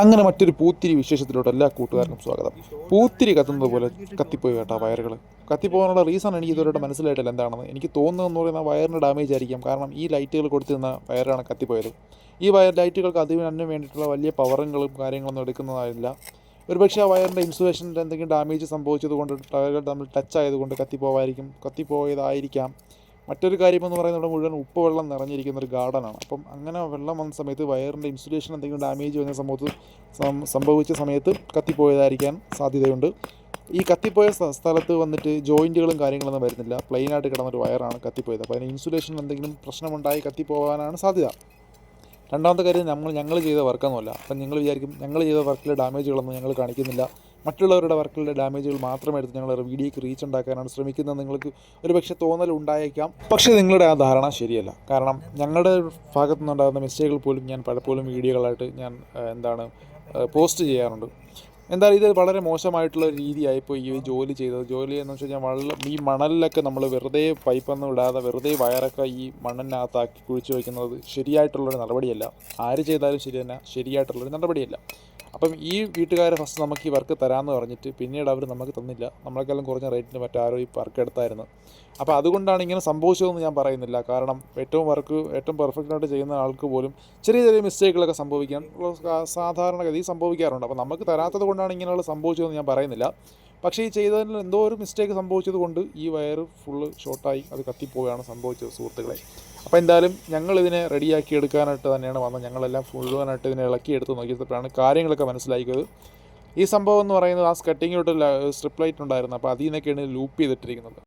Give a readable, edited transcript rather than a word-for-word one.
അങ്ങനെ മറ്റൊരു പൂത്തിരി വിശേഷത്തിലോട്ട് എല്ലാ കൂട്ടുകാർക്കും സ്വാഗതം. പൂത്തിരി കത്തുന്നത് പോലെ കത്തിപ്പോയി കേട്ടോ വയറുകൾ. കത്തിപ്പോകാനുള്ള റീസൺ എനിക്ക് ഇതുവരെ മനസ്സിലായിട്ടില്ല എന്താണെന്ന്. എനിക്ക് തോന്നുന്നതെന്ന് പറയുന്ന വയറിന് ഡാമേജ് ആയിരിക്കാം. കാരണം ഈ ലൈറ്റുകൾ കൊടുത്തിരുന്ന വയറാണ് കത്തിപ്പോയത്. ഈ വയർ ലൈറ്റുകൾക്ക് അതിന് വേണ്ടിയിട്ടുള്ള വലിയ പവറുകളും കാര്യങ്ങളൊന്നും എടുക്കുന്നതായില്ല. ഒരുപക്ഷെ ആ വയറിൻ്റെ ഇൻസുലേഷൻ്റെ എന്തെങ്കിലും ഡാമേജ് സംഭവിച്ചത് കൊണ്ട് ടയറുകൾ തമ്മിൽ ടച്ച് ആയതുകൊണ്ട് കത്തിപ്പോയതായിരിക്കാം. മറ്റൊരു കാര്യമെന്ന് പറയുന്നത് ഇവിടെ മുഴുവൻ ഉപ്പ് വെള്ളം നിറഞ്ഞിരിക്കുന്ന ഒരു ഗാർഡനാണ്. അപ്പം അങ്ങനെ വെള്ളം വന്ന സമയത്ത് വയറിൻ്റെ ഇൻസുലേഷൻ എന്തെങ്കിലും ഡാമേജ് വന്ന സംഭവിച്ച സമയത്ത് കത്തിപ്പോയതായിരിക്കാൻ സാധ്യതയുണ്ട്. ഈ കത്തിപ്പോയ സ്ഥലത്ത് വന്നിട്ട് ജോയിൻറ്റുകളും കാര്യങ്ങളൊന്നും വരുന്നില്ല. പ്ലെയിനായിട്ട് കിടന്നൊരു വയറാണ് കത്തിപ്പോയത്. അപ്പോൾ അതിന് ഇൻസുലേഷൻ എന്തെങ്കിലും പ്രശ്നമുണ്ടായി കത്തിപ്പോകാനാണ് സാധ്യത. രണ്ടാമത്തെ കാര്യം ഞങ്ങൾ ചെയ്ത വർക്കൊന്നുമല്ല. അപ്പം നിങ്ങൾ വിചാരിക്കും ഞങ്ങൾ ചെയ്ത വർക്കിലെ ഡാമേജുകളൊന്നും ഞങ്ങൾ കാണിക്കുന്നില്ല, മറ്റുള്ളവരുടെ വർക്കിലെ ഡാമേജുകൾ മാത്രം എടുത്ത് ഞങ്ങൾ വീഡിയോയ്ക്ക് റീച്ച് ഉണ്ടാക്കാനാണ് ശ്രമിക്കുന്നത് നിങ്ങൾക്ക് ഒരു പക്ഷേ തോന്നലുണ്ടായേക്കാം. പക്ഷേ നിങ്ങളുടെ ആ ധാരണ ശരിയല്ല. കാരണം ഞങ്ങളുടെ ഭാഗത്തു നിന്നുണ്ടാകുന്ന മിസ്റ്റേക്കുകൾ പോലും ഞാൻ പലപ്പോഴും വീഡിയോകളായിട്ട് ഞാൻ പോസ്റ്റ് ചെയ്യാറുണ്ട്. എന്തായാലും ഇത് വളരെ മോശമായിട്ടുള്ള രീതിയായിപ്പോൾ ഈ ജോലി എന്ന് വെച്ച് കഴിഞ്ഞാൽ ഈ മണലിലൊക്കെ നമ്മൾ വെറുതെ പൈപ്പൊന്നും ഇടാതെ വെറുതെ വയറൊക്കെ ഈ മണ്ണിനകത്താക്കി കുഴിച്ച് വയ്ക്കുന്നത് ശരിയായിട്ടുള്ളൊരു നടപടിയല്ല. ആര് ചെയ്താലും ശരി തന്നെ, ശരിയായിട്ടുള്ളൊരു നടപടിയല്ല. അപ്പം ഈ വീട്ടുകാരെ ഫസ്റ്റ് നമുക്ക് ഈ വർക്ക് തരാമെന്ന് പറഞ്ഞിട്ട് പിന്നീട് അവർ നമുക്ക് തന്നില്ല. നമ്മളെക്കാളും കുറഞ്ഞ റേറ്റിന് മറ്റാരോ ഈ വർക്ക് എടുത്തായിരുന്നു. അപ്പോൾ അതുകൊണ്ടാണ് ഇങ്ങനെ സംഭവിച്ചതെന്ന് ഞാൻ പറയുന്നില്ല. കാരണം ഏറ്റവും പെർഫെക്റ്റായിട്ട് ചെയ്യുന്ന ആൾക്ക് പോലും ചെറിയ ചെറിയ മിസ്റ്റേക്കുകളൊക്കെ സാധാരണഗതി സംഭവിക്കാറുണ്ട്. അപ്പോൾ നമുക്ക് തരാത്തത് കൊണ്ടാണ് ഇങ്ങനെയുള്ള സംഭവിച്ചതെന്ന് ഞാൻ പറയുന്നില്ല. പക്ഷേ ഈ ചെയ്തതിൽ എന്തോ ഒരു മിസ്റ്റേക്ക് സംഭവിച്ചത് കൊണ്ട് ഈ വയർ ഫുള്ള് ഷോർട്ടായി അത് കത്തിപ്പോവുകയാണ് സംഭവിച്ചത് സുഹൃത്തുക്കളെ. അപ്പോൾ എന്തായാലും ഞങ്ങളിതിനെ റെഡിയാക്കി എടുക്കാനായിട്ട് തന്നെയാണ് വന്നത്. ഞങ്ങളെല്ലാം മുഴുവനായിട്ട് ഇതിനെ ഇളക്കിയെടുത്ത് നോക്കിയപ്പോഴാണ് കാര്യങ്ങളൊക്കെ മനസ്സിലാക്കിയത്. ഈ സംഭവം എന്ന് പറയുന്നത് ആ സ്കട്ടിങ്ങിലോട്ട് സ്ട്രിപ്പ് ലൈറ്റ് ഉണ്ടായിരുന്നു. അപ്പോൾ അതിൽ നിന്നൊക്കെയാണ് ലൂപ്പ് ചെയ്തിട്ടിരിക്കുന്നത്.